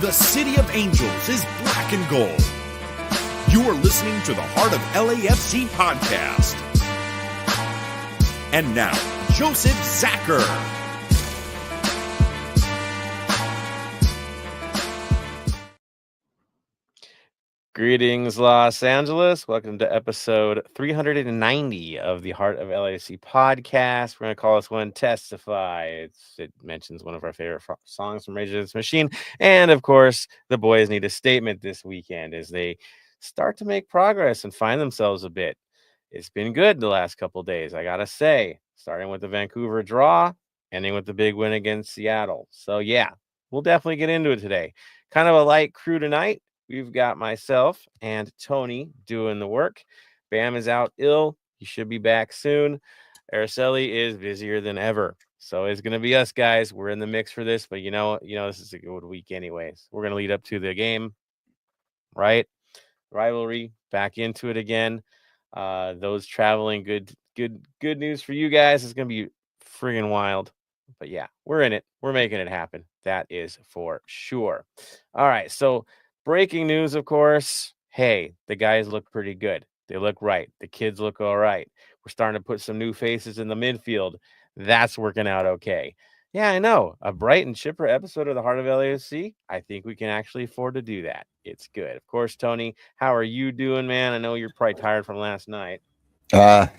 The city of angels is black and gold. You are listening to the Heart of LAFC podcast. And now, Joseph Zacher. Greetings, Los Angeles. Welcome to episode 390 of the Heart of LAFC podcast. We're going to call this one Testify. It mentions one of our favorite songs from Rage Against the Machine. And, of course, the boys need a statement this weekend as they start to make progress and find themselves a bit. It's been good the last couple of days, I got to say, starting with the Vancouver draw, ending with the big win against Seattle. So, yeah, we'll definitely get into it today. Kind of a light crew tonight. We've got myself and Tony doing the work. Bam is out ill. He should be back soon. Araceli is busier than ever. So it's going to be us guys. We're in the mix for this, but you know, this is a good week anyways. We're going to lead up to the game, right? Rivalry, back into it again. Those traveling, good news for you guys. It's going to be friggin' wild. But yeah, we're in it. We're making it happen. That is for sure. All right, so breaking news, of course. Hey, the guys look pretty good. They look right. The kids look all right. We're starting to put some new faces in the midfield. That's working out okay. Yeah, I know. A bright and chipper episode of the Heart of LAFC. I think we can actually afford to do that. It's good. Of course, Tony, how are you doing, man? I know you're probably tired from last night. I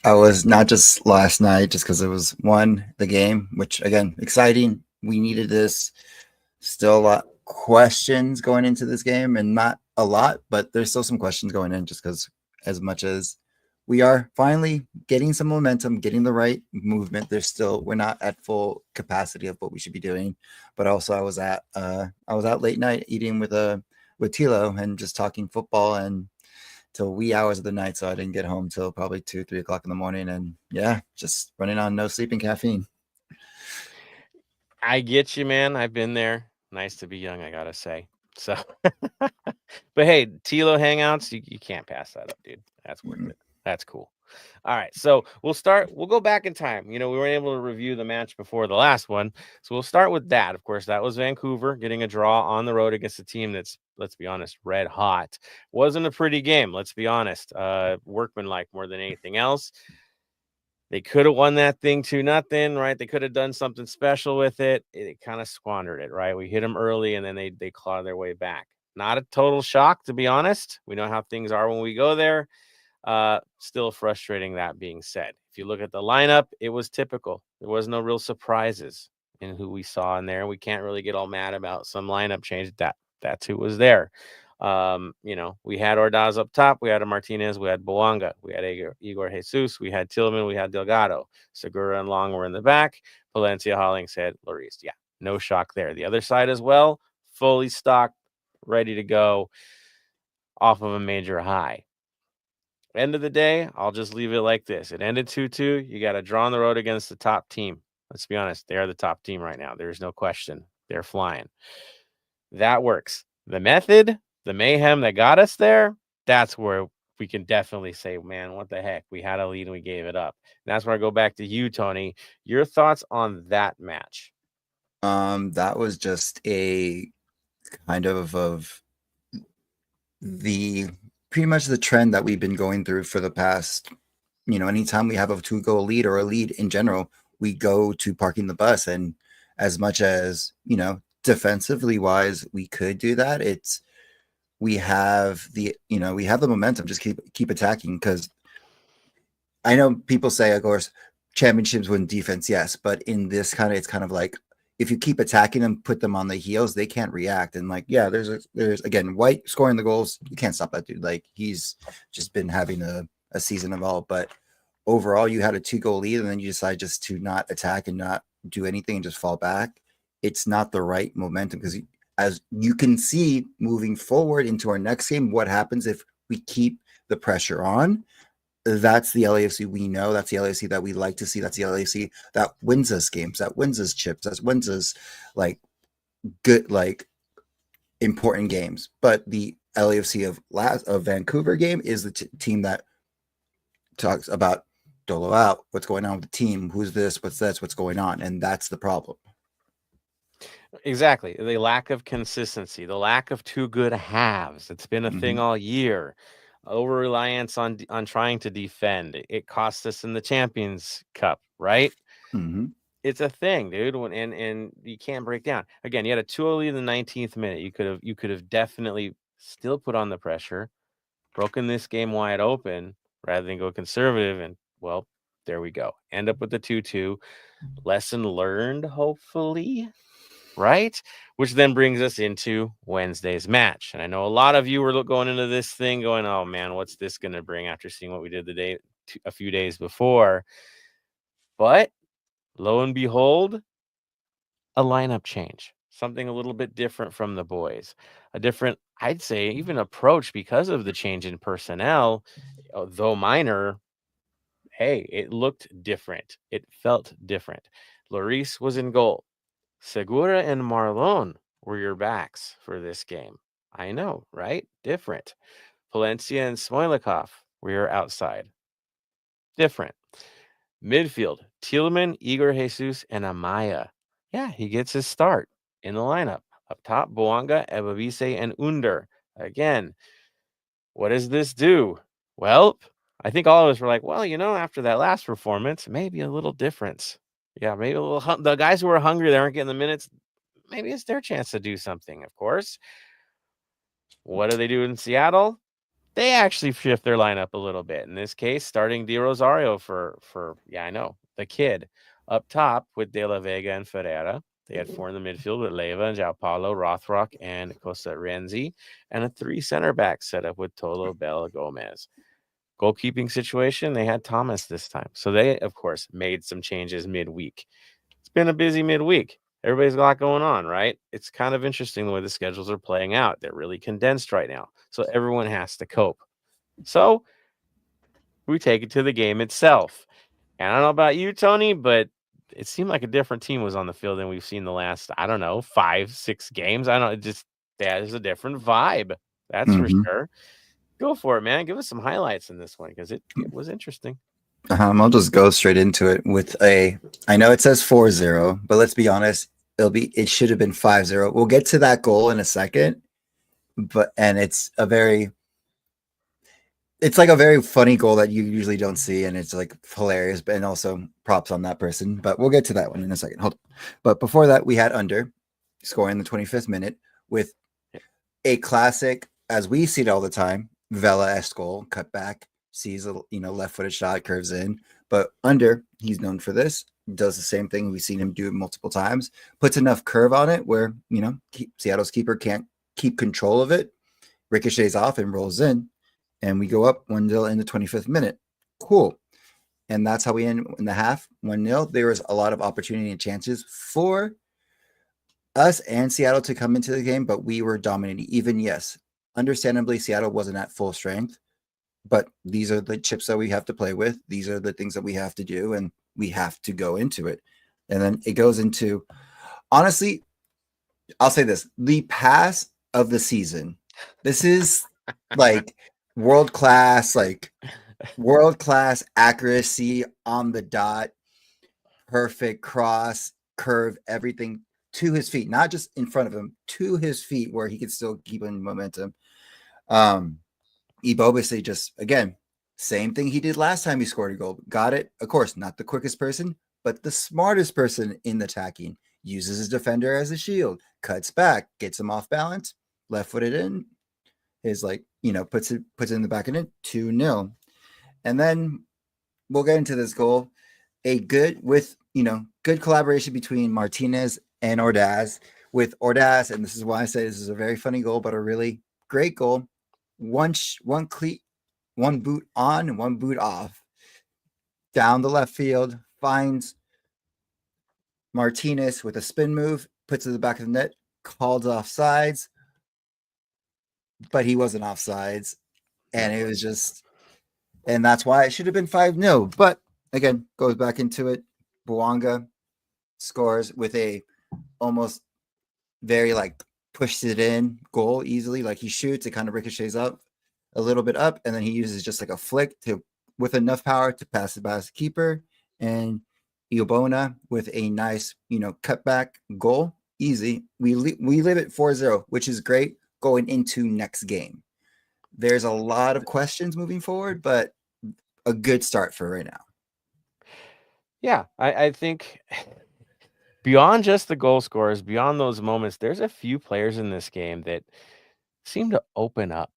was not just last night, just because it was the game, which again, exciting. We needed this. Still a lot questions going into this game, and not a lot, but there's still some questions going in, just because as much as we are finally getting some momentum, getting the right movement, we're not at full capacity of what we should be doing. But also I was out late night eating with Tilo and just talking football and till wee hours of the night, so I didn't get home till probably 2-3 o'clock in the morning, and yeah, just running on no sleep and caffeine. I get you, man. I've been there. Nice to be young, I gotta say. So, but hey, Tilo hangouts, you can't pass that up, dude. That's worth it. That's cool. All right, so we'll go back in time. We weren't able to review the match before the last one, so we'll start with that. Of course, that was Vancouver getting a draw on the road against a team that's, let's be honest, red hot. Wasn't a pretty game, let's be honest. Workmanlike more than anything else. They could have won that thing 2-0, right? They could have done something special with it. It kind of squandered it, right? We hit them early, and then they clawed their way back. Not a total shock, to be honest. We know how things are when we go there. Still frustrating, that being said. If you look at the lineup, it was typical. There was no real surprises in who we saw in there. We can't really get all mad about some lineup change. That's who was there. We had Ordaz up top, we had a Martinez, we had Boanga, we had Igor Jesus, we had Tillman, we had Delgado, Segura and Long were in the back, Palencia, Hollingshead, Lloris. Yeah, no shock there. The other side as well, fully stocked, ready to go off of a major high. End of the day, I'll just leave it like this. It ended 2-2. You got to draw on the road against the top team. Let's be honest, they are the top team right now. There's no question. They're flying. That works. The method, the mayhem that got us there, that's where we can definitely say, man, what the heck? We had a lead and we gave it up. And that's where I go back to you, Tony. Your thoughts on that match? That was just a kind of the pretty much the trend that we've been going through for the past, anytime we have a 2-goal lead or a lead in general, we go to parking the bus. And as much as, defensively wise, we could do that. We have the momentum, just keep attacking. Because I know people say, of course, championships win defense. Yes. But in this it's kind of like, if you keep attacking them, put them on the heels, they can't react. And there's again, White scoring the goals. You can't stop that dude. Like, he's just been having a season of all, but overall you had a 2-goal lead and then you decide just to not attack and not do anything and just fall back. It's not the right momentum, because as you can see moving forward into our next game, what happens if we keep the pressure on. That's the LAFC we know. That's the LAFC that we like to see. That's the LAFC that wins us games, that wins us chips, that wins us good, important games. But the LAFC of Vancouver game is the team that talks about dolo out, what's going on with the team, who's this, what's going on, and that's the problem. Exactly. The lack of consistency, the lack of two good halves. It's been a thing all year. Over reliance on trying to defend. It cost us in the Champions Cup, right? Mm-hmm. It's a thing, dude. And you can't break down. Again, you had a 2-0 lead in the 19th minute. You could have definitely still put on the pressure, broken this game wide open rather than go conservative. And well, there we go. End up with the 2-2. Lesson learned, hopefully. Right? Which then brings us into Wednesday's match. And I know a lot of you were going into this thing going, oh man, what's this going to bring after seeing what we did a few days before? But lo and behold, a lineup change, something a little bit different from the boys, a different, I'd say, even approach because of the change in personnel, though minor. Hey, it looked different. It felt different. Lloris was in goal. Segura and Marlon were your backs for this game. I know, right? Different. Valencia and Smoilikov were your outside. Different. Midfield, Thielman, Igor Jesus, and Amaya. Yeah, he gets his start in the lineup. Up top, Boanga, Ebavise, and Under. Again, what does this do? Well, I think all of us were like, well, after that last performance, maybe a little difference. Yeah, maybe a little. The guys who are hungry, they aren't getting the minutes. Maybe it's their chance to do something, of course. What do they do in Seattle? They actually shift their lineup a little bit. In this case, starting Di Rosario for I know, the kid. Up top with De La Vega and Ferreira. They had 4 in the midfield with Leiva and João Paulo, Rothrock, and Costa Renzi, and a 3 center back setup with Tolo, Bell, Gomez. Goalkeeping situation, they had Thomas this time. So they, of course, made some changes midweek. It's been a busy midweek. Everybody's got a lot going on, right? It's kind of interesting the way the schedules are playing out. They're really condensed right now. So everyone has to cope. So we take it to the game itself. And I don't know about you, Tony, but it seemed like a different team was on the field than we've seen the last, 5, 6 games. I don't know. That is a different vibe. That's for Mm-hmm. sure. Go for it, man. Give us some highlights in this one because it was interesting. I'll just go straight into it with I know it says 4-0, but let's be honest, it should have been 5-0. We'll get to that goal in a second, and it's like a very funny goal that you usually don't see, and it's like hilarious, and also props on that person. But we'll get to that one in a second. Hold on. But before that, we had Under scoring the 25th minute with a classic, as we see it all the time, Vela-esque goal, cut back, sees a left-footed shot, curves in. But Under, he's known for this, does the same thing. We've seen him do it multiple times, puts enough curve on it where, Seattle's keeper can't keep control of it, ricochets off and rolls in. And we go up 1-0 in the 25th minute. Cool. And that's how we end in the half, 1-0. There was a lot of opportunity and chances for us and Seattle to come into the game, but we were dominating. Even, yes, understandably, Seattle wasn't at full strength, but these are the chips that we have to play with. These are the things that we have to do, and we have to go into it. And then it goes into, honestly, I'll say this, the pass of the season. This is like world-class accuracy on the dot, perfect cross, curve, everything to his feet, not just in front of him, to his feet where he could still keep in momentum. Ibobese just, again, same thing he did last time he scored a goal. Got it. Of course, not the quickest person, but the smartest person in the attacking. Uses his defender as a shield, cuts back, gets him off balance, left footed in, is puts it in the back of it, 2-0. And then we'll get into this goal. A good collaboration between Martinez and Ordaz. With Ordaz, and this is why I say this is a very funny goal, but a really great goal. One boot on and one boot off. Down the left field, finds Martinez with a spin move, puts it in the back of the net, called offsides, but he wasn't offsides. And it was just, and that's why it should have been 5-0. But again, goes back into it. Boanga scores with a almost very pushed it in goal easily. Like he shoots, it kind of ricochets up a little bit up, and then he uses just like a flick with enough power to pass it past the keeper. And Iobona with a nice, cutback goal easy. We live at 4-0, which is great going into next game. There's a lot of questions moving forward, but a good start for right now. Yeah, I think beyond just the goal scorers, beyond those moments, there's a few players in this game that seem to open up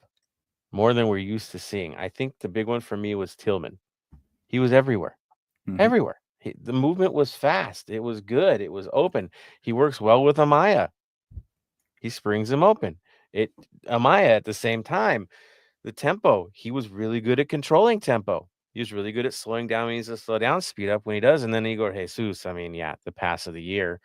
more than we're used to seeing. I think the big one for me was Tillman. He was everywhere. Mhm. Everywhere. The movement was fast. It was good. It was open. He works well with Amaya. He springs him open. Amaya at the same time, the tempo, he was really good at controlling tempo. He was really good at slowing down when he needs to slow down, speed up when he does. And then you go to Jesus. I mean, yeah, the pass of the year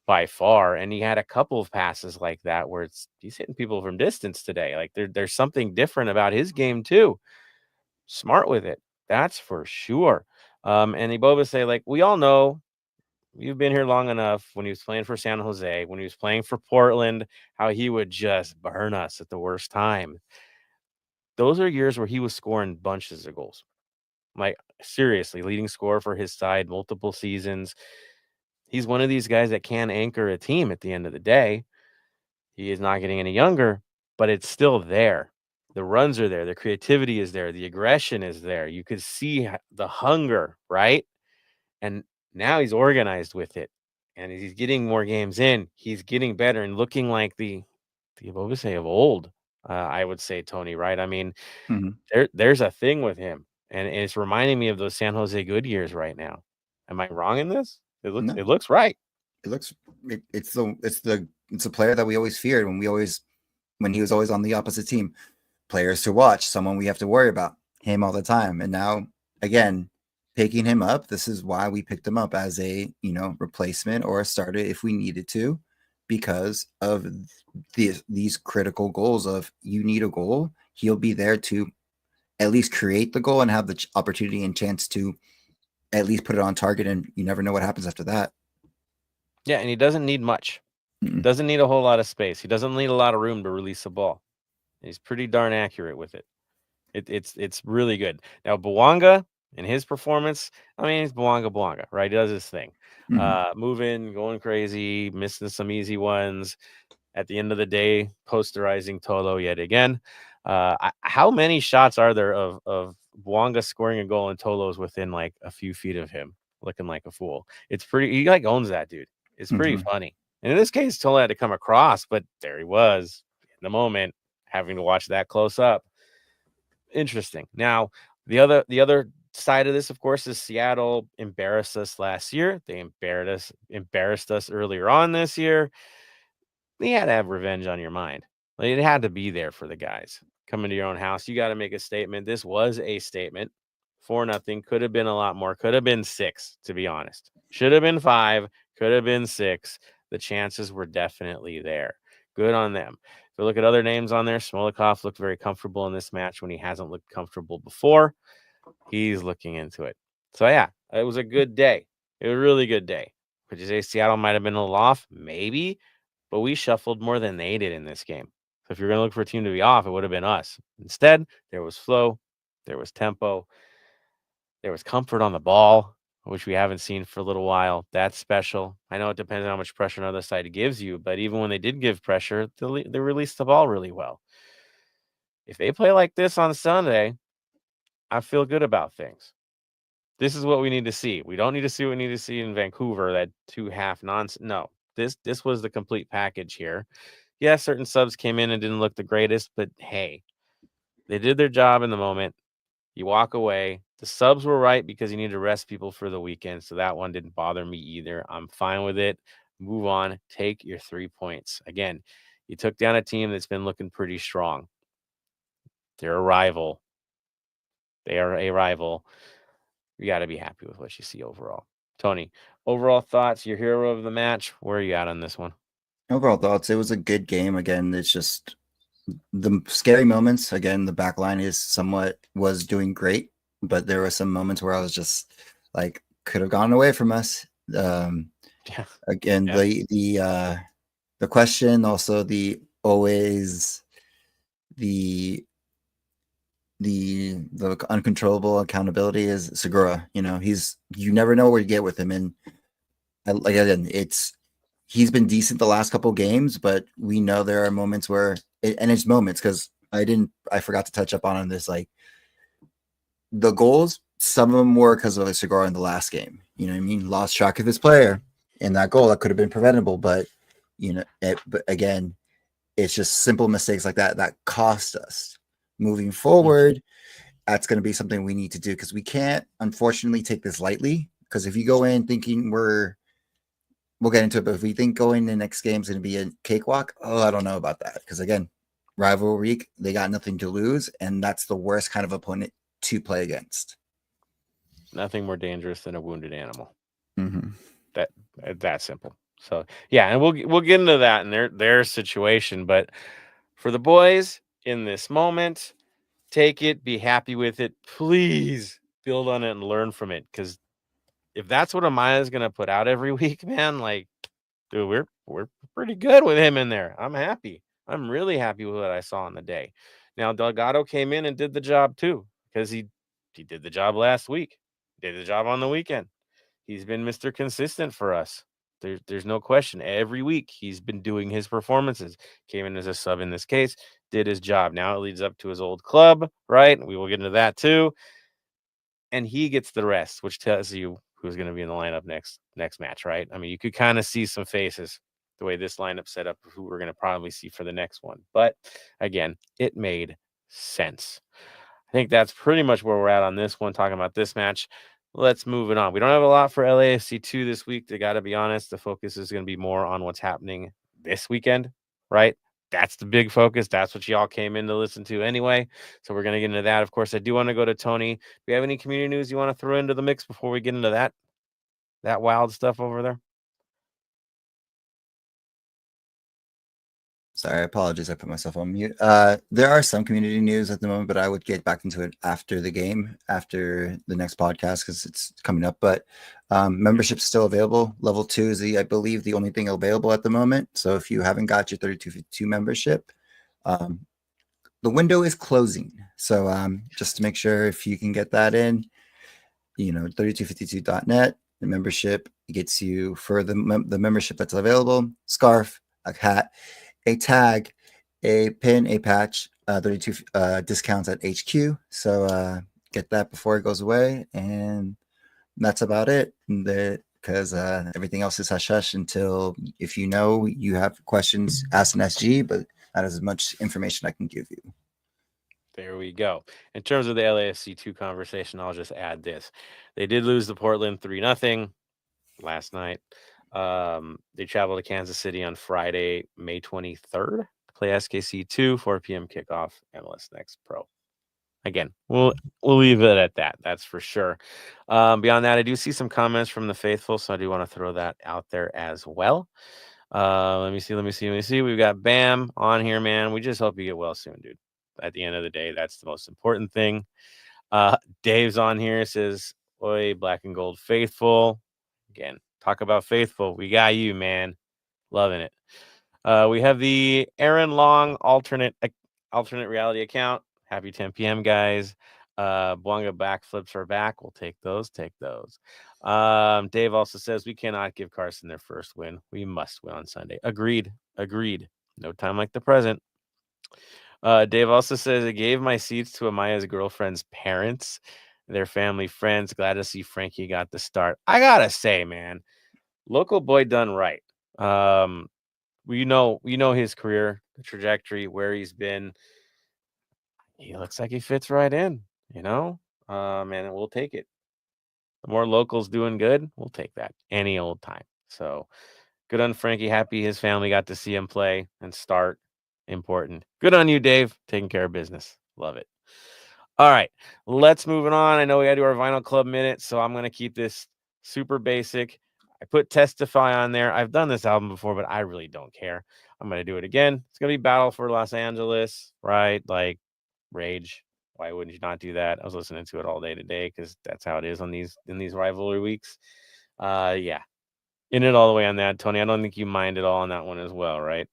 by far. And he had a couple of passes like that where he's hitting people from distance today. Like there's something different about his game too. Smart with it. That's for sure. And Iboba say, like, we all know you've been here long enough when he was playing for San Jose, when he was playing for Portland, how he would just burn us at the worst time. Those are years where he was scoring bunches of goals. Like, seriously, leading scorer for his side, multiple seasons. He's one of these guys that can anchor a team at the end of the day. He is not getting any younger, but it's still there. The runs are there. The creativity is there. The aggression is there. You could see the hunger, right? And now he's organized with it. And he's getting more games in. He's getting better and looking like the Obose of old, I would say, Tony, right? I mean, Mhm. there's a thing with him. And it's reminding me of those San Jose good years right now. Am I wrong in this? It No. looks right. It looks it's a player that we always feared when he was always on the opposite team. Players to watch, someone we have to worry about, him all the time. And now again, picking him up, this is why we picked him up as a, replacement or a starter if we needed to, because of these critical goals of you need a goal, he'll be there to at least create the goal and have the opportunity and chance to at least put it on target, and you never know what happens after that. Yeah, and he doesn't need much. Mm-mm. Doesn't need a whole lot of space. He doesn't need a lot of room to release the ball. He's pretty darn accurate with it. It's really good. Now Bouanga and his performance, I mean, he's Bouanga, right? He does his thing. Moving, going crazy, missing some easy ones. At the end of the day, posterizing Tolo yet again. How many shots are there of Bouanga scoring a goal and Tolo's within like a few feet of him, looking like a fool? It's pretty. He like owns that dude. It's pretty funny. And in this case, Tolo had to come across, but there he was in the moment, having to watch that close up. Interesting. Now, the other side of this, of course, is Seattle embarrassed us last year. They embarrassed us earlier on this year. You had to have revenge on your mind. Like, it had to be there for the guys. Coming to your own house, you got to make a statement. This was a statement. 4-0. Could have been a lot more. Could have been 6, to be honest. Should have been 5. Could have been 6. The chances were definitely there. Good on them. If you look at other names on there, Smolikov looked very comfortable in this match when he hasn't looked comfortable before. He's looking into it. So, yeah, it was a good day. It was a really good day. Could you say Seattle might have been a little off? Maybe. But we shuffled more than they did in this game. So if you're going to look for a team to be off, it would have been us. Instead, there was flow, there was tempo, there was comfort on the ball, which we haven't seen for a little while. That's special. I know it depends on how much pressure another side gives you, but even when they did give pressure, they released the ball really well. If they play like this on Sunday, I feel good about things. This is what we need to see. We don't need to see what we need to see in Vancouver, that 2-half nonsense. No, this was the complete package here. Yeah, certain subs came in and didn't look the greatest, but hey, they did their job in the moment. You walk away. The subs were right because you need to rest people for the weekend, so that one didn't bother me either. I'm fine with it. Move on. Take your 3 points. Again, you took down a team that's been looking pretty strong. They're a rival. They are a rival. You got to be happy with what you see overall. Tony, overall thoughts, your hero of the match, where are you at on this one? Overall thoughts, it was a good game. Again, it's just the scary moments. Again, the back line was doing great, but there were some moments where I was just like, could have gone away from us. Again, the question, also the always the uncontrollable accountability is Segura. You never know where you get with him, and again, he's been decent the last couple games, but we know there are moments where, and it's moments because I forgot to touch up on this. Like the goals, some of them were because of a cigar in the last game. You know what I mean? Lost track of his player, and that goal that could have been preventable, but but again, it's just simple mistakes like that that cost us. Moving forward, that's going to be something we need to do because we can't, unfortunately, take this lightly. Because if you go in thinking we'll get into it, but if we think going the next game is going to be a cakewalk, I don't know about that. Because again, rival week, they got nothing to lose, and that's the worst kind of opponent to play against. Nothing more dangerous than a wounded animal. Mm-hmm. That simple. So yeah, and we'll get into that and their situation. But for the boys in this moment, take it, be happy with it. Please build on it and learn from it. Because if that's what Amaya's gonna put out every week, man, like, dude, we're pretty good with him in there. I'm happy. I'm really happy with what I saw on the day. Now Delgado came in and did the job too, because he did the job last week, did the job on the weekend. He's been Mr. Consistent for us. There's no question. Every week he's been doing his performances. Came in as a sub in this case, did his job. Now it leads up to his old club, right? We will get into that too. And he gets the rest, which tells you who's going to be in the lineup next match, right? I mean, you could kind of see some faces the way this lineup set up, who we're going to probably see for the next one. But again, it made sense. I think that's pretty much where we're at on this one, talking about this match. Let's move it on. We don't have a lot for LAFC 2 this week. They got to be honest. The focus is going to be more on what's happening this weekend, right? That's the big focus. That's what y'all came in to listen to anyway. So we're going to get into that. Of course, I do want to go to Tony. Do you have any community news you want to throw into the mix before we get into that wild stuff over there? Sorry, I apologize. I put myself on mute. There are some community news at the moment, but I would get back into it after the game, after the next podcast, because it's coming up. But membership's still available. Level 2 is I believe, the only thing available at the moment. So if you haven't got your 3252 membership, the window is closing. So just to make sure if you can get that in, 3252.net, the membership gets you for the membership that's available, scarf, a hat, a tag, a pin, a patch, 32 discounts at HQ. So get that before it goes away. And that's about it. Because everything else is hush-hush until, if you have questions, ask an SG, but that is as much information I can give you. There we go. In terms of the LAFC 2 conversation, I'll just add this. They did lose to Portland 3-0 last night. They travel to Kansas City on Friday, May 23rd to play SKC 2, 4 p.m. kickoff, MLS Next Pro. Again, we'll leave it at that. That's for sure. Beyond that, I do see some comments from the faithful, so I do want to throw that out there as well. Let me see. We've got Bam on here, man. We just hope you get well soon, dude. At the end of the day, that's the most important thing. Dave's on here, says, "Oi, Black and Gold faithful." Again, talk about faithful. We got you, man. Loving it. We have the Aaron Long alternate reality account. Happy 10 p.m. guys. Bwanga backflips are back. We'll take those. Dave also says we cannot give Carson their first win. We must win on Sunday. Agreed. No time like the present. Dave also says I gave my seats to Amaya's girlfriend's parents, their family, friends. Glad to see Frankie got the start. I gotta say, man, local boy done right. We know his career, the trajectory, where he's been. He looks like he fits right in, and we'll take it. The more locals doing good, we'll take that any old time. So good on Frankie. Happy his family got to see him play and start. Important. Good on you, Dave. Taking care of business. Love it. All right, let's move it on. I know we got to do our Vinyl Club minute, so I'm going to keep this super basic. I put Testify on there. I've done this album before, but I really don't care. I'm going to do it again. It's going to be Battle for Los Angeles, right? Like Rage. Why wouldn't you not do that? I was listening to it all day today because that's how it is in these rivalry weeks. Yeah. In it all the way on that, Tony. I don't think you mind at all on that one as well, right?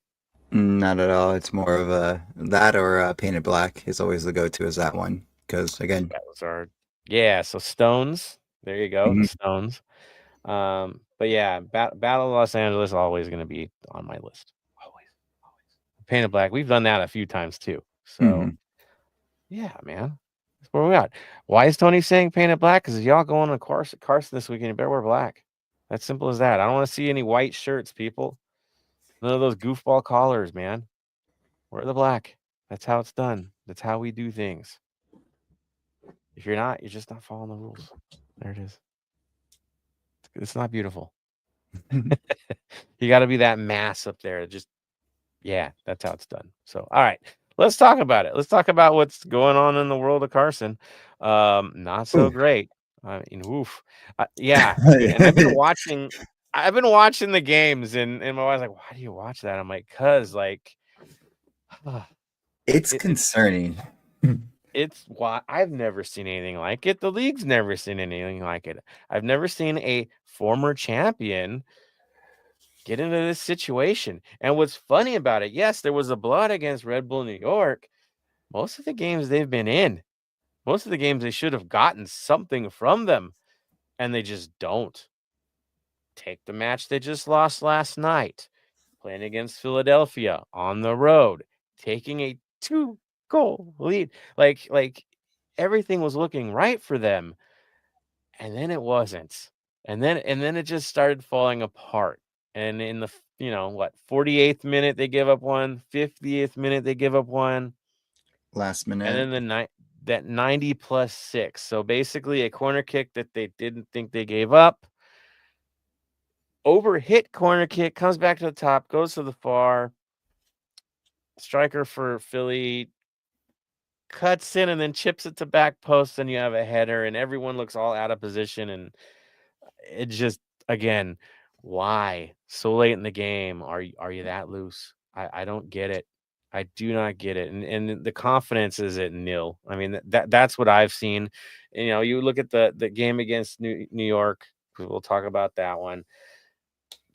Not at all. It's more of that or Painted Black is always the go-to is that one. Because again, that was our so Stones. There you go, the Stones. But yeah, Battle of Los Angeles always going to be on my list. Always. Painted Black. We've done that a few times too. So yeah, man. That's where we at. Why is Tony saying Painted Black? Because y'all going to Carson this weekend, you better wear black. That's simple as that. I don't want to see any white shirts, people. None of those goofball collars, man. Wear the black. That's how it's done. That's how we do things. If you're not, you're just not following the rules. There it is. It's not beautiful. You got to be that mass up there. Just, yeah, that's how it's done. So, all right, let's talk about it. Let's talk about what's going on in the world of Carson. Not so great. I mean, oof. Yeah, dude. And I've been watching the games, and my wife's like, "Why do you watch that?" I'm like, "Cause like, it's concerning." It's why I've never seen anything like it. The league's never seen anything like it. I've never seen a former champion get into this situation. And what's funny about it, yes, there was a blowout against Red Bull New York. Most of the games they've been in, most of the games they should have gotten something from them, and they just don't. Take the match they just lost last night, playing against Philadelphia on the road, taking a 2-goal lead. Like everything was looking right for them, and then it wasn't. And then it just started falling apart. And in the 48th minute they give up one, 50th minute they give up one, Last minute, and then that 90+6. So basically a corner kick that they didn't think they gave up. Overhit corner kick, comes back to the top, goes to the far. Striker for Philly cuts in and then chips it to back post, and you have a header, and everyone looks all out of position. And it just, again, why so late in the game are you that loose? I don't get it. I do not get it. And the confidence is at nil. I mean, that's what I've seen. And, you look at the game against New York. We'll talk about that one.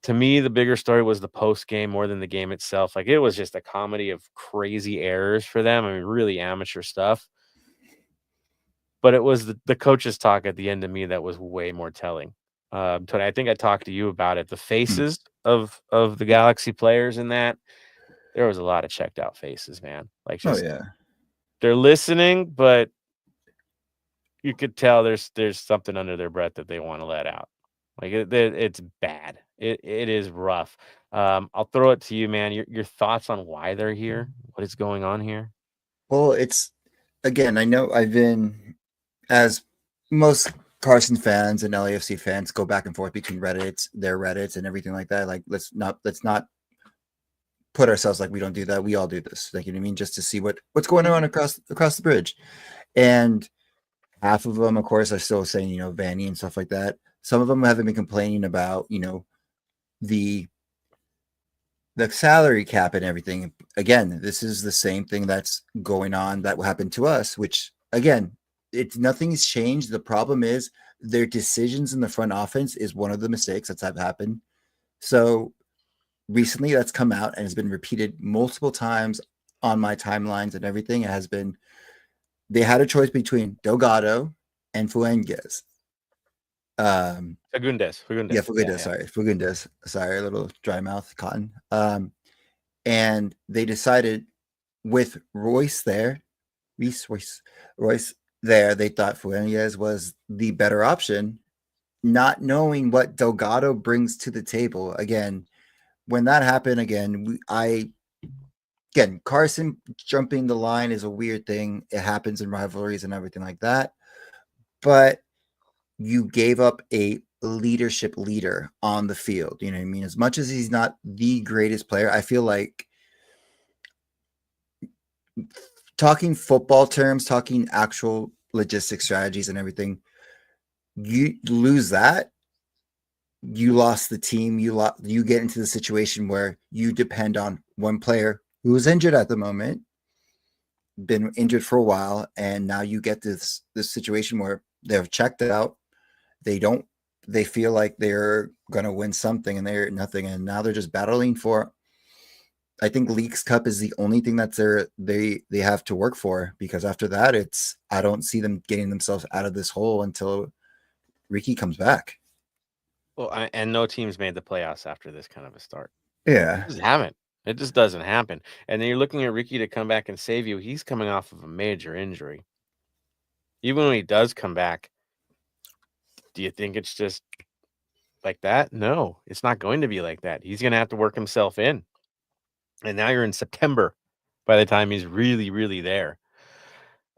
To me, the bigger story was the post game more than the game itself. Like, it was just a comedy of crazy errors for them. I mean, really amateur stuff. But it was the coach's talk at the end of me that was way more telling. Tony, I think I talked to you about it. The faces of the Galaxy players in that, there was a lot of checked out faces, man. Like, just they're listening, but you could tell there's something under their breath that they want to let out. Like, it's bad. It is rough. I'll throw it to you, man. Your thoughts on why they're here? What is going on here? Well, it's, again, I know I've been, as most Carson fans and LAFC fans go back and forth between their Reddits and everything like that. Like, let's not put ourselves like we don't do that. We all do this. Like, you know what I mean? Just to see what's going on across the bridge. And half of them, of course, are still saying, Vanny and stuff like that. Some of them haven't been complaining about, the salary cap and everything. Again, this is the same thing that's going on that happened to us, which, again, nothing's changed. The problem is their decisions in the front offense is one of the mistakes that's happened. So recently that's come out and has been repeated multiple times on my timelines and everything. It has been, they had a choice between Delgado and Fuentes. Fagundes. Yeah, Fagundes. Sorry, Fagundes. Sorry, a little dry mouth, cotton. And they decided with Royce there, Royce there, they thought Fuentes was the better option, not knowing what Delgado brings to the table. Again, when that happened, Carson jumping the line is a weird thing. It happens in rivalries and everything like that. But you gave up a leadership leader on the field. You know what I mean? As much as he's not the greatest player, I feel like, talking football terms, talking actual logistic strategies and everything, you lose that, you lost the team. You get into the situation where you depend on one player who is injured at the moment, been injured for a while, and now you get this situation where they're checked out. They feel like they're going to win something and they're nothing. And now they're just battling for, I think Leagues Cup is the only thing that's they have to work for, because after that, I don't see them getting themselves out of this hole until Ricky comes back. Well, and no teams made the playoffs after this kind of a start. Yeah. Just haven't. It just doesn't happen. And then you're looking at Ricky to come back and save you. He's coming off of a major injury. Even when he does come back, do you think it's just like that? No, it's not going to be like that. He's going to have to work himself in. And now you're in September by the time he's really, really there.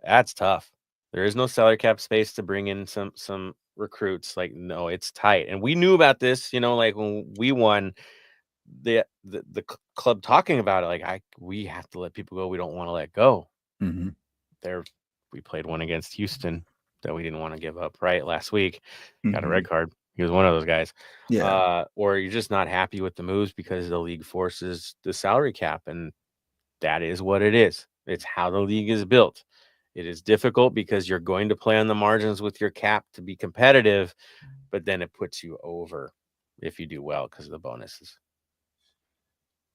That's tough. There is no salary cap space to bring in some recruits. Like, no, it's tight. And we knew about this, like when we won the club talking about it. Like, we have to let people go we don't want to let go. Mm-hmm. We played one against Houston that we didn't want to give up right last week. Got a Mm-hmm. red card. He was one of those guys. Yeah. Or you're just not happy with the moves because the league forces the salary cap, and that is what it is. It's how the league is built. It is difficult because you're going to play on the margins with your cap to be competitive, but then it puts you over if you do well because of the bonuses.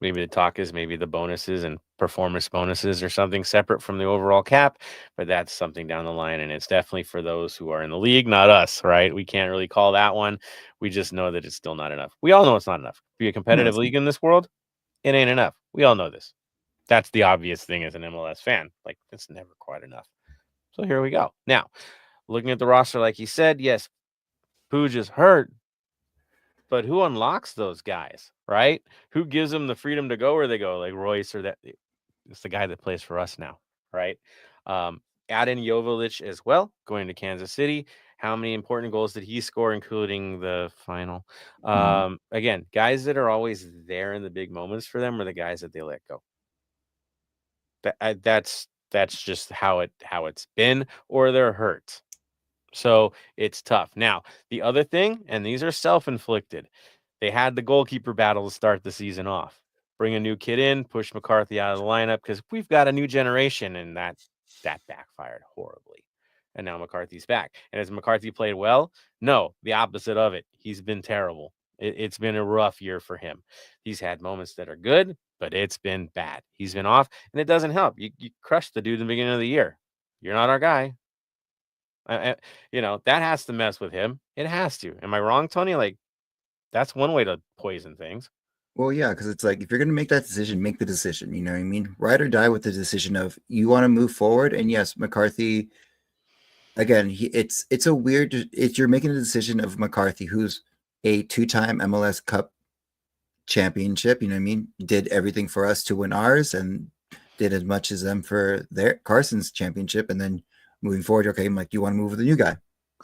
Maybe the talk is maybe the bonuses and performance bonuses or something separate from the overall cap, but that's something down the line. And it's definitely for those who are in the league, not us, right? We can't really call that one. We just know that it's still not enough. We all know it's not enough. To be a competitive league in this world, it ain't enough. We all know this. That's the obvious thing as an MLS fan. Like, it's never quite enough. So here we go. Now, looking at the roster, like you said, yes, Pooj is hurt, but who unlocks those guys, right? Who gives them the freedom to go where they go? Like Royce or that. It's the guy that plays for us now, right? Add in Jovic as well, going to Kansas City. How many important goals did he score, including the final? Again, guys that are always there in the big moments for them are the guys that they let go. That's just how it's been, or they're hurt. So it's tough. Now, the other thing, and these are self-inflicted, they had the goalkeeper battle to start the season off. Bring a new kid in, push McCarthy out of the lineup because we've got a new generation, and that backfired horribly. And now McCarthy's back. And has McCarthy played well? No, the opposite of it. He's been terrible. It's been a rough year for him. He's had moments that are good, but it's been bad. He's been off, and it doesn't help. You crushed the dude in the beginning of the year. You're not our guy. That has to mess with him. It has to. Am I wrong, Tony? Like, that's one way to poison things. Well, yeah, because it's like if you're going to make that decision, make the decision. You know what I mean? Ride or die with the decision of you want to move forward. And yes, McCarthy. Again, it's a weird. You're making a decision of McCarthy, who's a 2-time MLS Cup championship. You know what I mean? Did everything for us to win ours, and did as much as them for their Carson's championship. And then moving forward, okay, I'm like, you want to move with a new guy?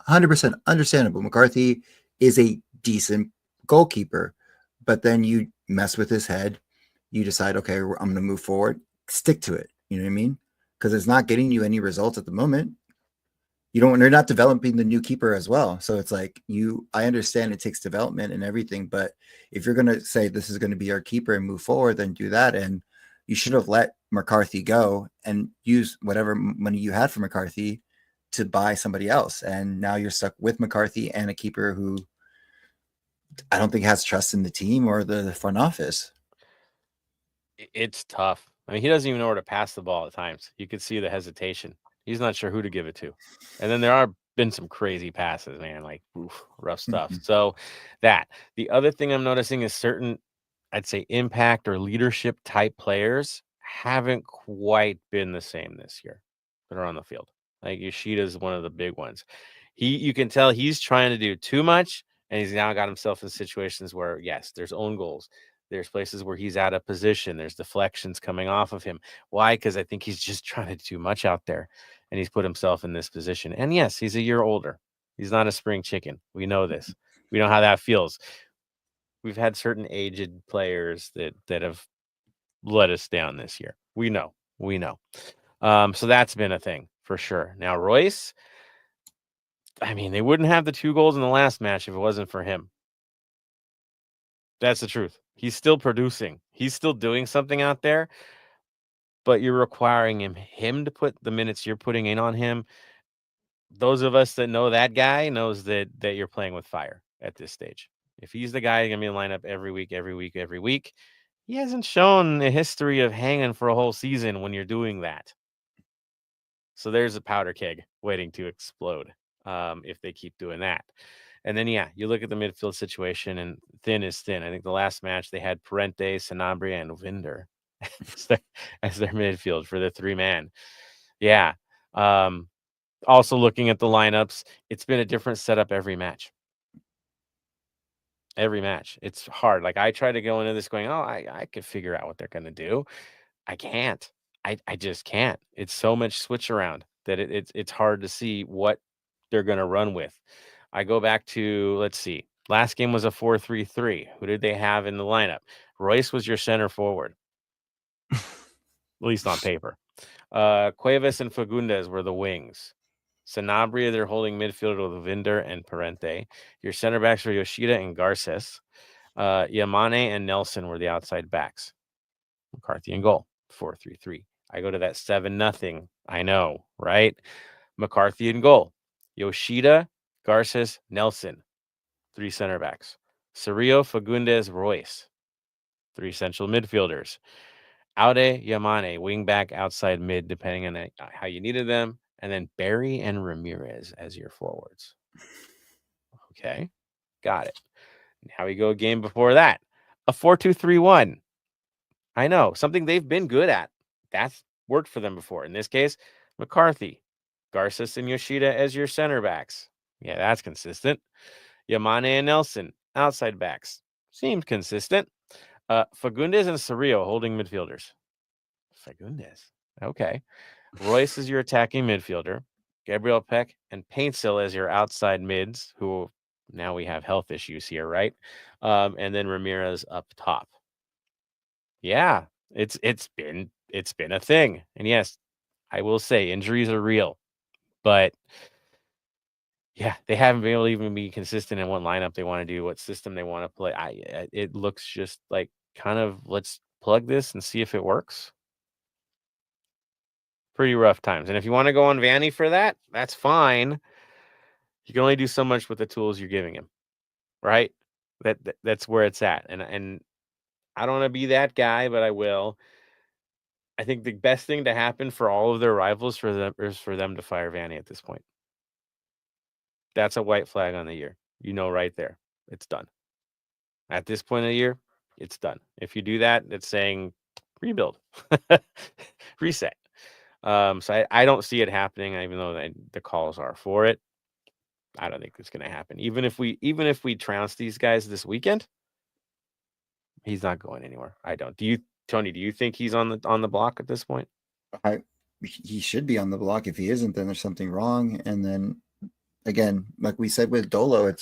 100% understandable. McCarthy is a decent goalkeeper, but then you mess with his head. You decide, okay, I'm going to move forward. Stick to it. You know what I mean? Because it's not getting you any results at the moment. You're not developing the new keeper as well. So it's like I understand it takes development and everything, but if you're going to say this is going to be our keeper and move forward, then do that. And you should have let McCarthy go and use whatever money you had for McCarthy to buy somebody else. And now you're stuck with McCarthy and a keeper who I don't think has trust in the team or the front office. It's tough. I mean, he doesn't even know where to pass the ball at times. You could see the hesitation. He's not sure who to give it to. And then there are been some crazy passes, man, like rough stuff. Mm-hmm. So the other thing I'm noticing is certain, I'd say, impact or leadership type players haven't quite been the same this year that are on the field. Like Yoshida is one of the big ones. You can tell he's trying to do too much, and he's now got himself in situations where, yes, there's own goals. There's places where he's out of position. There's deflections coming off of him. Why? Because I think he's just trying to do too much out there, and he's put himself in this position. And yes, he's a year older. He's not a spring chicken. We know this. We know how that feels. We've had certain aged players that have let us down this year. We know. So that's been a thing for sure. Now, Royce, I mean, they wouldn't have the 2 goals in the last match if it wasn't for him. That's the truth. He's still producing. He's still doing something out there, but you're requiring him to put the minutes you're putting in on him. Those of us that know that guy knows that you're playing with fire at this stage. If he's the guy going to be in the lineup every week, he hasn't shown a history of hanging for a whole season when you're doing that. So there's a powder keg waiting to explode if they keep doing that. And then, you look at the midfield situation, and thin is thin. I think the last match they had Parente, Sanabria, and Winder as their midfield for the 3-man. Yeah. Also looking at the lineups, it's been a different setup every match. Every match. It's hard. Like, I try to go into this going, I could figure out what they're going to do. I can't. I just can't. It's so much switch around that it's hard to see what they're going to run with. I go back to, let's see. Last game was a 4-3-3. Who did they have in the lineup? Royce was your center forward, at least on paper. Cuevas and Fagundes were the wings. Sanabria, they're holding midfielder with Winder and Parente. Your center backs were Yoshida and Garces. Yamane and Nelson were the outside backs. McCarthy in goal, 4-3-3. I go to that 7-0. I know, right? McCarthy in goal. Yoshida, Garces, Nelson, 3 center backs. Cerrillo, Fagundes, Royce, 3 central midfielders. Aude, Yamane, wing back, outside mid, depending on how you needed them. And then Barry and Ramirez as your forwards. Okay, got it. Now we go a game before that. A 4-2-3-1. I know, something they've been good at. That's worked for them before. In this case, McCarthy, Garces, and Yoshida as your center backs. Yeah, that's consistent. Yamane and Nelson, outside backs. Seemed consistent. Fagundes and Cerrillo holding midfielders. Fagundes. Okay. Royce is your attacking midfielder. Gabriel Peck and Paintsil as your outside mids, who now we have health issues here, right? And then Ramirez up top. Yeah, it's been a thing. And yes, I will say injuries are real, but yeah, they haven't been able to even be consistent in what lineup they want to do, what system they want to play. It looks just like kind of, let's plug this and see if it works. Pretty rough times. And if you want to go on Vanny for that, that's fine. You can only do so much with the tools you're giving him, right? That's where it's at. And I don't want to be that guy, but I will. I think the best thing to happen for all of their rivals is for them to fire Vanny at this point. That's a white flag on the year. Right there. It's done. At this point of the year, it's done. If you do that, it's saying rebuild, reset. So I don't see it happening, even though the calls are for it. I don't think it's going to happen. Even if we trounce these guys this weekend, he's not going anywhere. I don't. Do you, Tony? Do you think he's on the block at this point? He should be on the block. If he isn't, then there's something wrong. And then again, like we said with Dolo,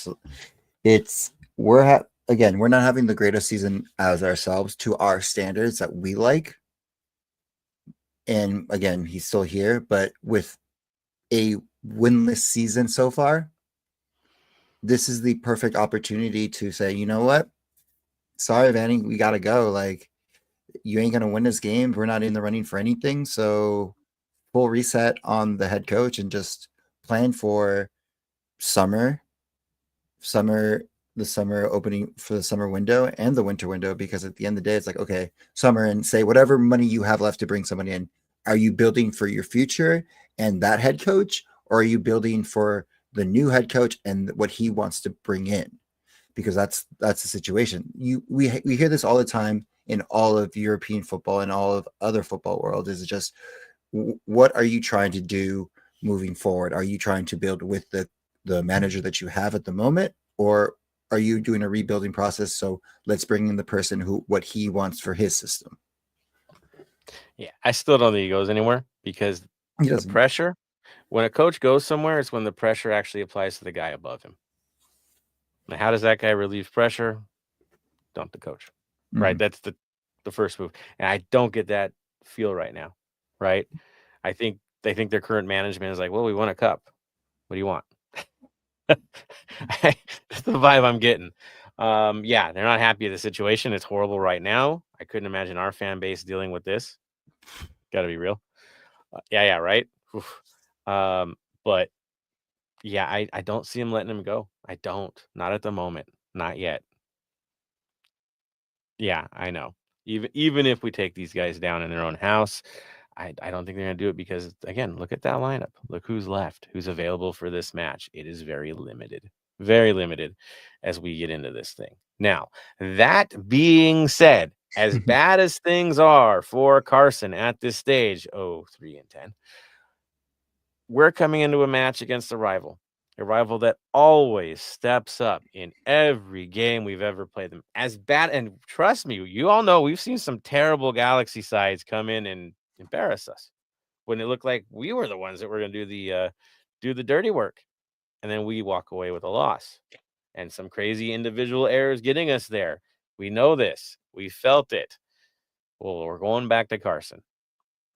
we're not having the greatest season as ourselves to our standards that we like. And again, he's still here, but with a winless season so far, this is the perfect opportunity to say, you know what? Sorry, Vanny, we got to go. Like, you ain't going to win this game. We're not in the running for anything. So full reset on the head coach and just plan for the summer opening for the summer window and the winter window, because at the end of the day, it's like, okay, summer, and say whatever money you have left to bring somebody in. Are you building for your future and that head coach, or are you building for the new head coach and what he wants to bring in? Because that's the situation. We hear this all the time in all of European football and all of other football world, is just, what are you trying to do moving forward? Are you trying to build with the manager that you have at the moment, or are you doing a rebuilding process? So let's bring in the person what he wants for his system. Yeah, I still don't think he goes anywhere, because the pressure, when a coach goes somewhere, it's when the pressure actually applies to the guy above him. Now, how does that guy relieve pressure? Dump the coach, right? That's the first move. And I don't get that feel right now, right? I think they think their current management is like, well, we won a cup. What do you want? That's the vibe I'm getting. Yeah, they're not happy with the situation. It's horrible right now. I couldn't imagine our fan base dealing with this. Got to be real. Yeah, right. But yeah, I don't see him letting him go. I don't. Not at the moment. Not yet. Yeah, I know. Even if we take these guys down in their own house, I don't think they're going to do it, because, again, look at that lineup. Look who's left, who's available for this match. It is very limited. very limited as we get into this thing. Now, that being said, as bad as things are for Carson at this stage, 3-10, we're coming into a match against a rival that always steps up in every game we've ever played them. As bad, and trust me, you all know we've seen some terrible Galaxy sides come in and embarrass us when it looked like we were the ones that were going to do the dirty work, and then we walk away with a loss and some crazy individual errors getting us there. We know this. We felt it. Well, we're going back to Carson.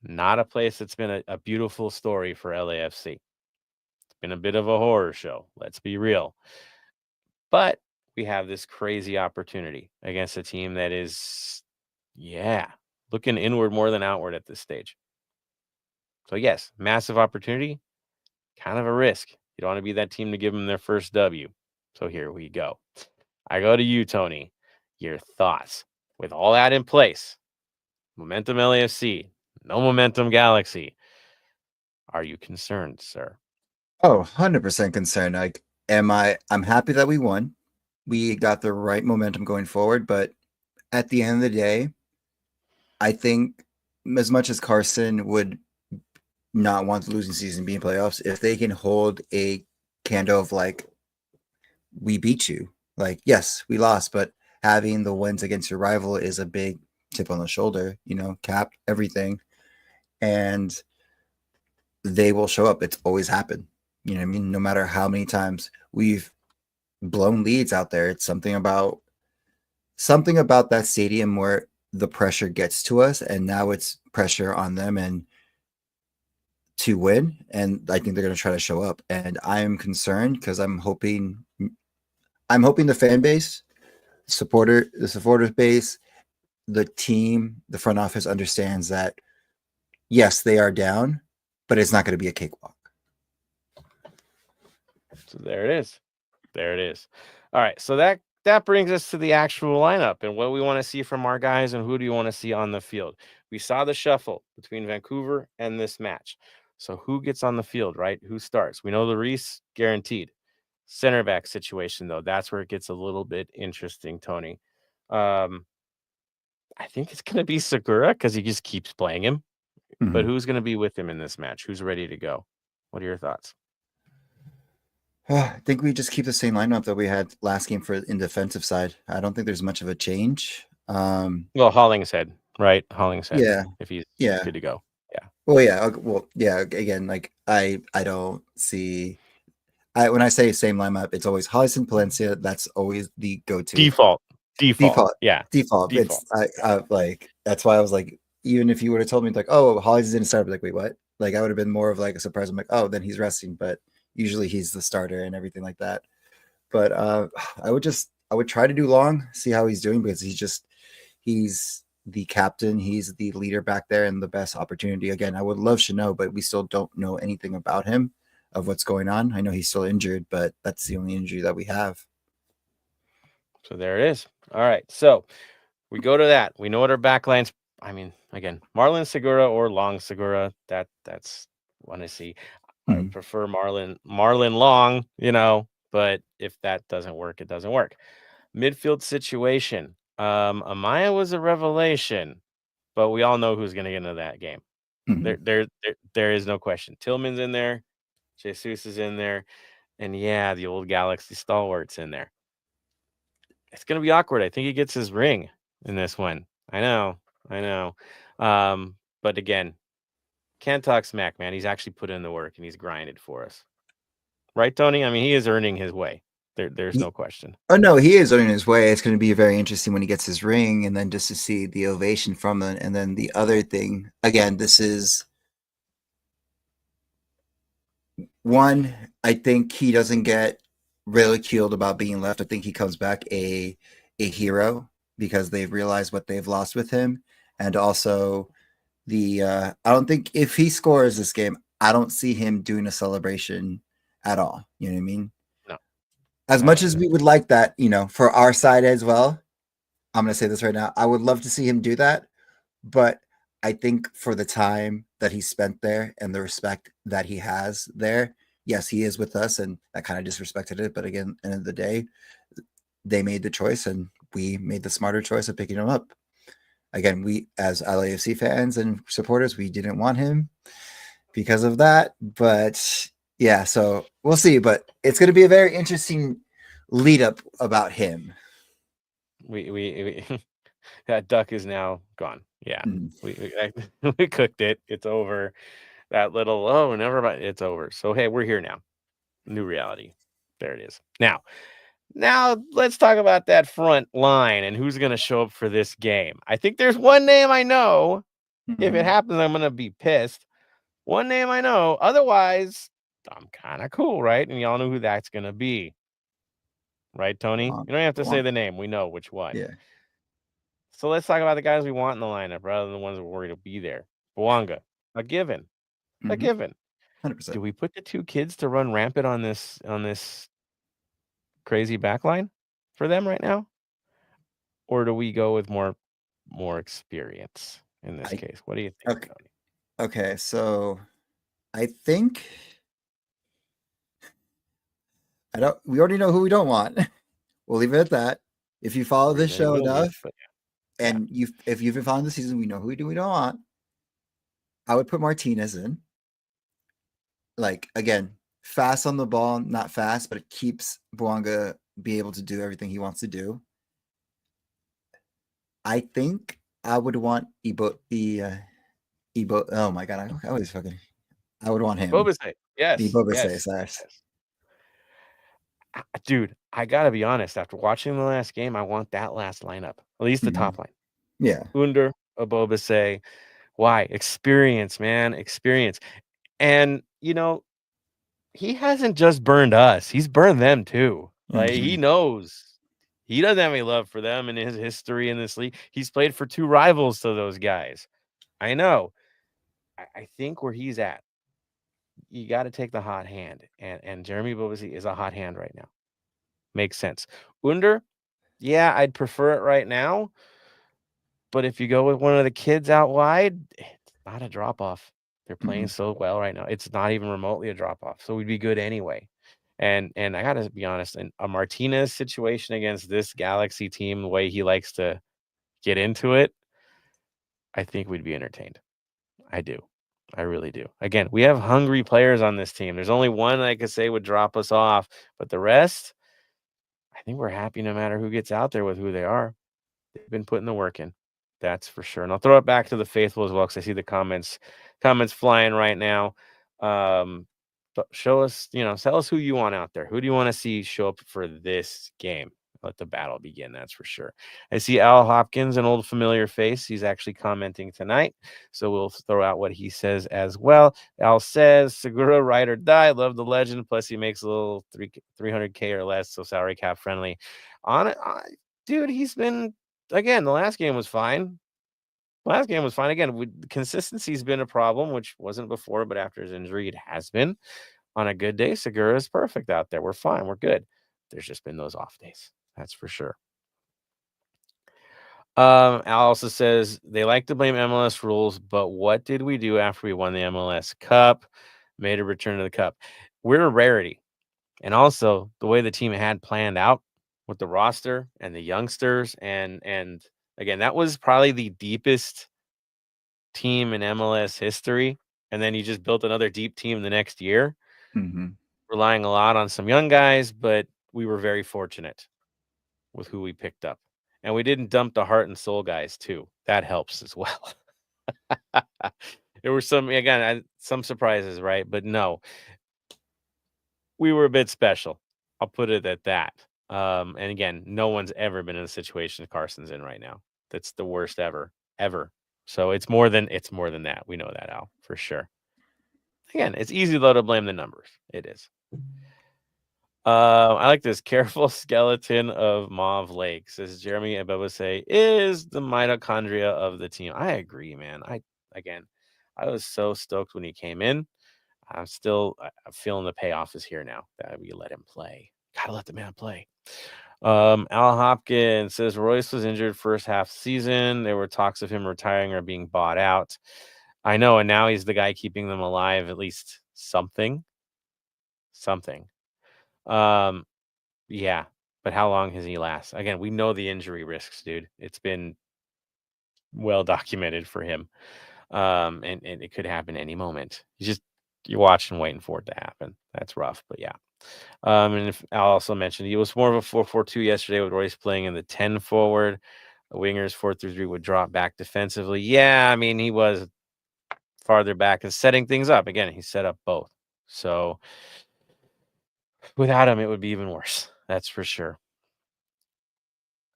Not a place that's been a beautiful story for LAFC. It's been a bit of a horror show. Let's be real. But we have this crazy opportunity against a team that is, looking inward more than outward at this stage. So, yes, massive opportunity, kind of a risk. You don't want to be that team to give them their first W. So here we go. I go to you, Tony. Your thoughts. With all that in place, momentum LAFC, no momentum Galaxy. Are you concerned, sir? Oh, 100% concerned. Like, I'm happy that we won. We got the right momentum going forward, but at the end of the day, I think as much as Carson would not want the losing season be in playoffs, if they can hold a candle of like, we beat you, like, yes, we lost, but having the wins against your rival is a big tip on the shoulder, cap everything, and they will show up. It's always happened. You know what I mean? No matter how many times we've blown leads out there, it's something about that stadium where the pressure gets to us, and now it's pressure on them and to win. And I think they're going to try to show up. And I am concerned because I'm hoping the fan base, the supporters base, the team, the front office understands that yes, they are down, but it's not going to be a cakewalk. So there it is. All right. So that brings us to the actual lineup and what we want to see from our guys and who do you want to see on the field. We saw the shuffle between Vancouver and this match. So who gets on the field, right? Who starts? We know Lloris guaranteed. Center back situation, though, that's where it gets a little bit interesting, Tony. I think it's going to be Segura because he just keeps playing him. Mm-hmm. But who's going to be with him in this match? Who's ready to go? What are your thoughts? I think we just keep the same lineup that we had last game in defensive side. I don't think there's much of a change. Well, Hollingshead, right? Hollingshead. Yeah. If he's good to go. Yeah. Well, yeah. Well, yeah. Again, like I don't see. When I say same lineup, it's always Hollingshead, Palencia. That's always the go-to default. Yeah. Default. It's I like that's why I was like, even if you would have told me like, oh, Hollingshead's didn't start, I'd be like, wait, what? Like I would have been more of like a surprise. I'm like, oh, then he's resting, but usually he's the starter and everything like that. But I would try to do Long, see how he's doing, because he's the captain, he's the leader back there, and the best opportunity. Again, I would love Chanot, but we still don't know anything about him, of what's going on. I know he's still injured, but that's the only injury that we have. So there it is. All right. So we go to that. We know what our backlines. I mean, again, Marlon Segura or Long Segura. That's what I see. I would prefer Marlon Long, but if that doesn't work, it doesn't work. Midfield situation. Amaya was a revelation, but we all know who's going to get into that game. There is no question. Tillman's in there. Jesus is in there. And yeah, the old Galaxy stalwart's in there. It's going to be awkward. I think he gets his ring in this one. I know. But again, can't talk smack, man. He's actually put in the work and he's grinded for us. Right, Tony? I mean, he is earning his way. There's no question. Oh, no, he is earning his way. It's going to be very interesting when he gets his ring and then just to see the ovation from them. And then the other thing, again, this is one, I think he doesn't get ridiculed about being left. I think he comes back a hero because they've realized what they've lost with him. And also I don't think if he scores this game, I don't see him doing a celebration at all. You know what I mean? No. As much as we would like that, for our side as well, I'm going to say this right now. I would love to see him do that. But I think for the time that he spent there and the respect that he has there, yes, he is with us, and that kind of disrespected it. But again, end of the day, they made the choice, and we made the smarter choice of picking him up. Again, we as LAFC fans and supporters, we didn't want him because of that. But yeah, so we'll see. But it's going to be a very interesting lead up about him. We that duck is now gone. Yeah, Mhm. we cooked it. It's over. That little never mind. It's over. So hey, we're here now. New reality. There it is. Now let's talk about that front line and who's going to show up for this game. I think there's one name I know. If it happens, I'm going to be pissed. One name I know. Otherwise, I'm kind of cool, right? And y'all know who that's going to be. Right, Tony? You don't have to say the name. We know which one. Yeah. So let's talk about the guys we want in the lineup rather than the ones we're worried to be there. Bouanga, a given. A given. 100%. Do we put the two kids to run rampant on this crazy backline for them right now? Or do we go with more experience in this case? What do you think, Okay. Tony? Okay, so I think we already know who we don't want. We'll leave it at that. If you follow this show enough, and if you've been following the season, we know who we don't want. I would put Martinez in. Like, again, fast on the ball, not fast, but it keeps Bouanga be able to do everything he wants to do. I think I would want Ebo. Oh my god, I always fucking. I would want him. Bobasay. Yes. Yes. Dude, I gotta be honest. After watching the last game, I want that last lineup, at least the top line. Yeah. Under Bobasay. Why? Experience, man. Experience. And he hasn't just burned us. He's burned them too. Like he knows. He doesn't have any love for them in his history in this league. He's played for two rivals to those guys. I know. I think where he's at, you got to take the hot hand. And Jeremy Bobasy is a hot hand right now. Makes sense. Under, yeah, I'd prefer it right now. But if you go with one of the kids out wide, it's not a drop-off. They're playing so well right now. It's not even remotely a drop-off. So we'd be good anyway. And I got to be honest, in a Martinez situation against this Galaxy team, the way he likes to get into it, I think we'd be entertained. I do. I really do. Again, we have hungry players on this team. There's only one I could say would drop us off, but the rest, I think we're happy no matter who gets out there with who they are. They've been putting the work in. That's for sure. And I'll throw it back to the faithful as well, because I see the comments flying right now. But show us, tell us who you want out there. Who do you want to see show up for this game? Let the battle begin. That's for sure. I see Al Hopkins, an old familiar face. He's actually commenting tonight. So we'll throw out what he says as well. Al says, Segura, ride or die. Love the legend. Plus, he makes a little 300K or less. So salary cap friendly. Dude, he's been, again, the last game was fine. Again, consistency's been a problem, which wasn't before, but after his injury, it has been. On a good day, Segura is perfect out there. We're fine. We're good. There's just been those off days. That's for sure. Al also says they like to blame MLS rules, but what did we do after we won the MLS Cup? Made a return to the Cup. We're a rarity. And also the way the team had planned out with the roster and the youngsters. And again, that was probably the deepest team in MLS history. And then you just built another deep team the next year, relying a lot on some young guys, but we were very fortunate with who we picked up. And we didn't dump the heart and soul guys too. That helps as well. There were some surprises, right? But no, we were a bit special. I'll put it at that. And again, no one's ever been in a situation Carson's in right now. That's the worst ever. So it's more than that. We know that, Al, for sure. Again, it's easy though to blame the numbers. It is. I like this. Careful skeleton of Mauve Lake, says Jeremy Ebebase, is the mitochondria of the team. I agree, man. I was so stoked when he came in. I'm feeling the payoff is here now that we let him play. Gotta let the man play. Al Hopkins says Royce was injured first half season. There were talks of him retiring or being bought out. I know, and now he's the guy keeping them alive, at least something. something. Yeah, but how long has he last? Again, we know the injury risks, dude. It's been well documented for him. And it could happen any moment. You're watching, waiting for it to happen. That's rough, but yeah. And I'll also mention he was more of a 4-4-2 yesterday with Royce playing in the 10 forward. The wingers 4-3-3 would drop back defensively. Yeah, I mean, he was farther back and setting things up. Again, he set up both. So without him, it would be even worse. That's for sure.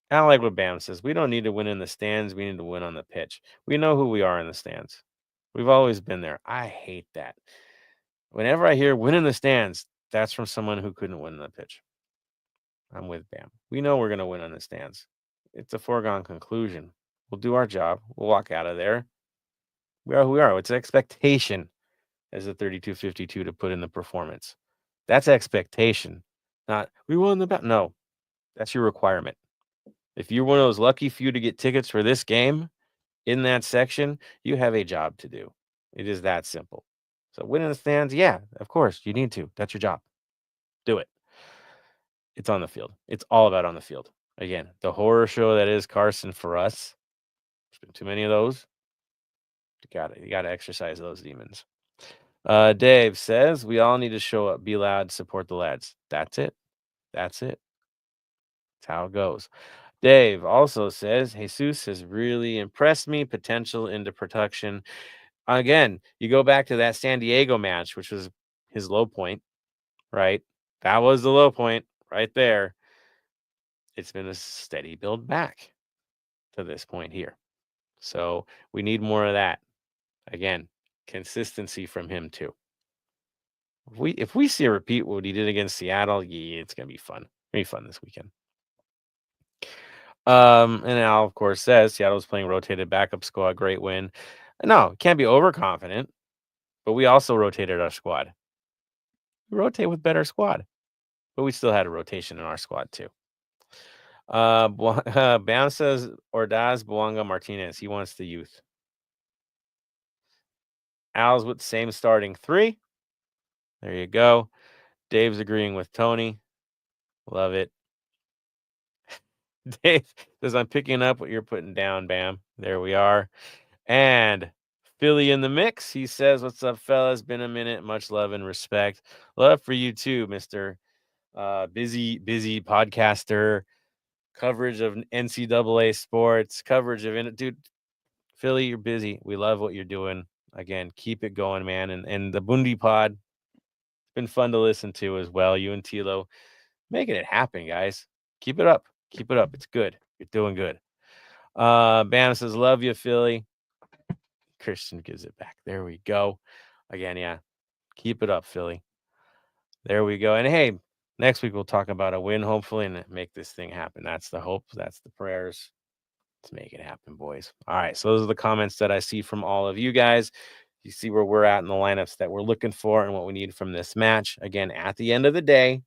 I don't like what Bam says. We don't need to win in the stands. We need to win on the pitch. We know who we are in the stands. We've always been there. I hate that. Whenever I hear win in the stands, that's from someone who couldn't win on the pitch. I'm with Bam. We know we're going to win on the stands. It's a foregone conclusion. We'll do our job. We'll walk out of there. We are who we are. It's expectation as a 32-52 to put in the performance. That's expectation. Not we won the battle. No, that's your requirement. If you're one of those lucky few to get tickets for this game in that section, you have a job to do. It is that simple. So win in the stands, yeah, of course, you need to. That's your job. Do it. It's on the field. It's all about on the field. Again, the horror show that is Carson for us. There's been too many of those. You gotta exercise those demons. Dave says we all need to show up, be loud, support the lads. That's it. That's how it goes. Dave also says Jesus has really impressed me. Potential into production. Again, you go back to that San Diego match, which was his low point, right? That was the low point right there. It's been a steady build back to this point here. So we need more of that. Again, consistency from him too. If we see a repeat what he did against Seattle, yeah, it's gonna be fun. It'll be fun this weekend. And Al, of course, says Seattle's playing rotated backup squad. Great win. No, can't be overconfident, but we also rotated our squad. We rotate with better squad, but we still had a rotation in our squad too. Bam says Ordaz, Bouanga, Martinez. He wants the youth. Al's with the same starting three. There you go. Dave's agreeing with Tony. Love it. Dave says, I'm picking up what you're putting down, Bam. There we are. And Philly in the mix. He says, what's up, fellas? Been a minute. Much love and respect. Love for you too, Mr. Busy podcaster. Coverage of NCAA sports. Coverage of dude. Philly, you're busy. We love what you're doing. Again, keep it going, man. And the Bundy pod, it's been fun to listen to as well. You and Tilo making it happen, guys. Keep it up. Keep it up. It's good. You're doing good. Bam says, love you, Philly. Christian gives it back. There we go. Again, yeah. Keep it up, Philly. There we go. And hey, next week we'll talk about a win, hopefully, and make this thing happen. That's the hope. That's the prayers. Let's make it happen, boys. All right. So those are the comments that I see from all of you guys. You see where we're at in the lineups that we're looking for and what we need from this match. Again, at the end of the day,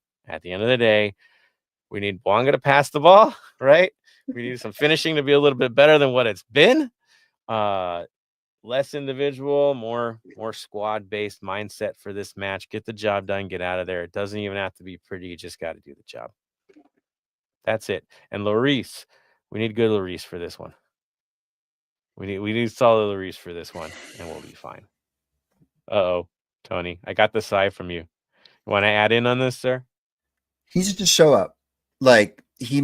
we need Bouanga to pass the ball, right? We need some finishing to be a little bit better than what it's been. Less individual, more squad-based mindset for this match. Get the job done, get out of there. It doesn't even have to be pretty. You just got to do the job. That's it. And Lloris, we need good Lloris for this one. We need solid Lloris for this one, and we'll be fine. Uh-oh, Tony, I got the sigh from you. You want to add in on this, sir? He should just show up. Like he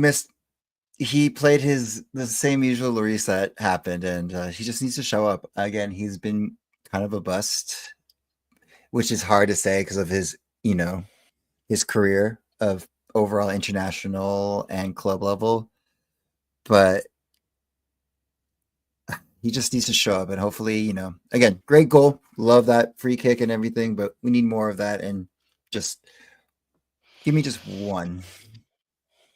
played the same usual Lloris that happened, and he just needs to show up. Again, he's been kind of a bust, which is hard to say because of his career of overall international and club level. But he just needs to show up, and hopefully, again, great goal. Love that free kick and everything, but we need more of that, and just give me just one.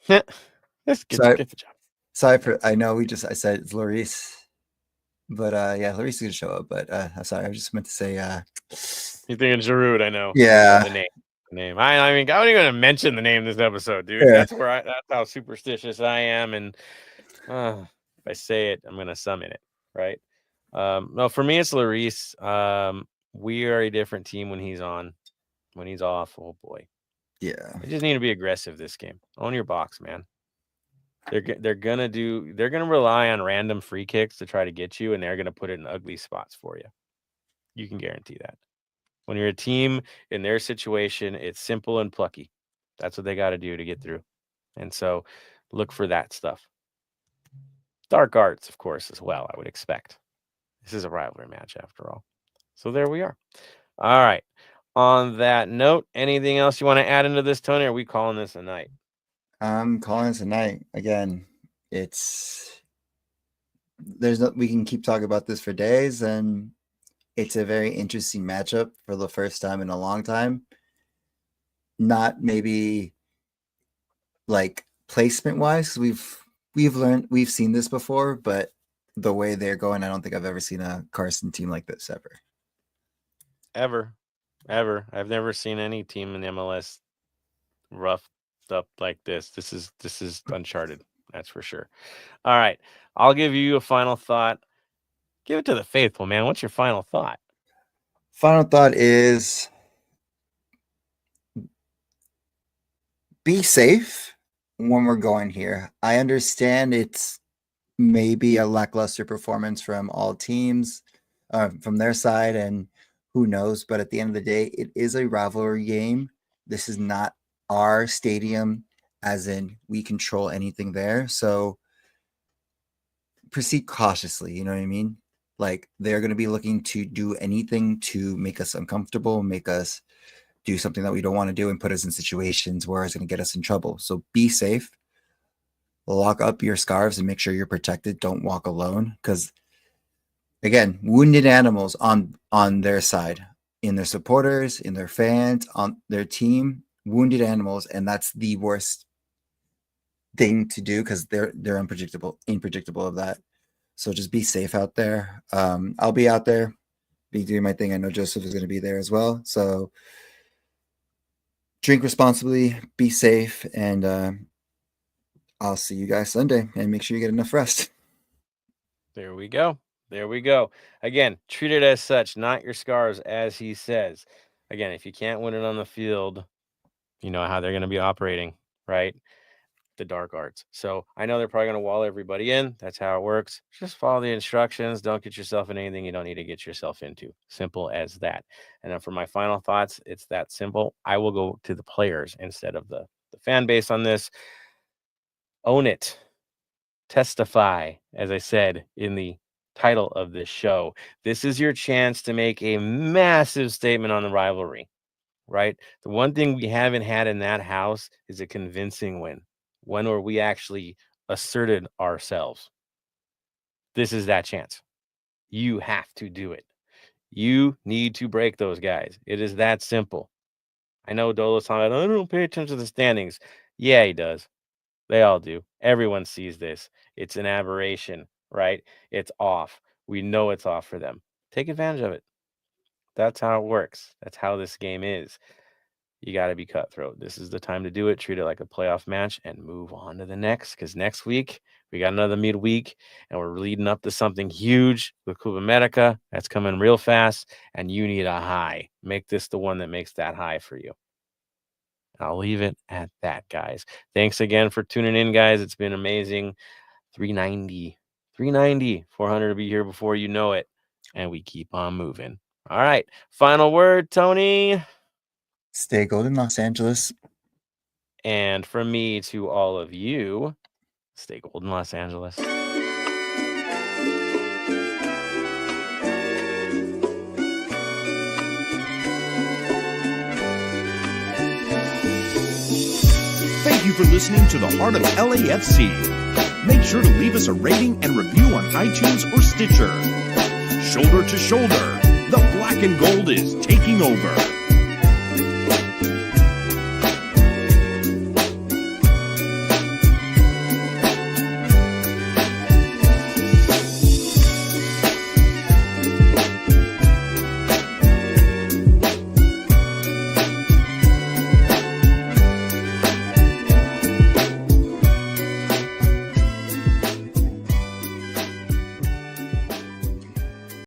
That's good. Good job. Sorry I know I said it's Lloris, but yeah, Lloris is gonna show up. But I'm sorry, I just meant to say You're thinking Giroud, I know. Yeah. The name. I mean, I'm not even gonna mention the name this episode, dude. Yeah. That's how superstitious I am, and if I say it, I'm gonna summon it, right? No, for me it's Lloris. We are a different team when he's on. When he's off, oh boy. Yeah. They just need to be aggressive this game. Own your box, man. They're gonna rely on random free kicks to try to get you, and they're gonna put it in ugly spots for you. You can guarantee that. When you're a team in their situation, it's simple and plucky. That's what they got to do to get through. And so look for that stuff. Dark arts, of course, as well, I would expect. This is a rivalry match after all. So there we are. All right. On that note, anything else you want to add into this, Tony? Or are we calling this a night? I'm calling this a night. Again, we can keep talking about this for days, and it's a very interesting matchup for the first time in a long time. Not maybe like placement wise, we've seen this before, but the way they're going, I don't think I've ever seen a Carson team like this ever. Ever. I've never seen any team in MLS roughed up like this. This is uncharted. That's for sure. All right. I'll give you a final thought. Give it to the faithful, man. What's your final thought? Final thought is be safe when we're going here. I understand it's maybe a lackluster performance from all teams, from their side, and who knows, but at the end of the day, it is a rivalry game. This is not our stadium, as in we control anything there. So proceed cautiously, you know what I mean? Like, they're going to be looking to do anything to make us uncomfortable, make us do something that we don't want to do, and put us in situations where it's going to get us in trouble. So be safe. Lock up your scarves and make sure you're protected. Don't walk alone, because again, wounded animals on their side, in their supporters, in their fans, on their team, wounded animals, and that's the worst thing to do because they're unpredictable of that. So just be safe out there. I'll be out there, be doing my thing. I know Joseph is going to be there as well. So drink responsibly, be safe, and I'll see you guys Sunday, and make sure you get enough rest. There we go. There we go. Again, treat it as such, not your scars, as he says. Again, if you can't win it on the field, you know how they're going to be operating, right? The dark arts. So I know they're probably going to wall everybody in. That's how it works. Just follow the instructions. Don't get yourself in anything you don't need to get yourself into. Simple as that. And then for my final thoughts, it's that simple. I will go to the players instead of the fan base on this. Own it. Testify, as I said in the title of this show. This is your chance to make a massive statement on the rivalry, right? The one thing we haven't had in that house is a convincing win. One where we actually asserted ourselves. This is that chance. You have to do it. You need to break those guys. It is that simple. I know Dolo's talking about, I don't pay attention to the standings. Yeah, he does. They all do. Everyone sees this. It's an aberration, right? It's off. We know it's off for them. Take advantage of it. That's how it works. That's how this game is. You got to be cutthroat. This is the time to do it. Treat it like a playoff match and move on to the next. Because next week, we got another midweek, and we're leading up to something huge with Copa America. That's coming real fast, and you need a high. Make this the one that makes that high for you. I'll leave it at that, guys. Thanks again for tuning in, guys. It's been amazing. 390, 400 to be here before you know it. And we keep on moving. All right. Final word, Tony. Stay golden, Los Angeles. And from me to all of you, stay golden, Los Angeles. Thank you for listening to the Heart of LAFC. Make sure to leave us a rating and review on iTunes or Stitcher. Shoulder to shoulder, the black and gold is taking over.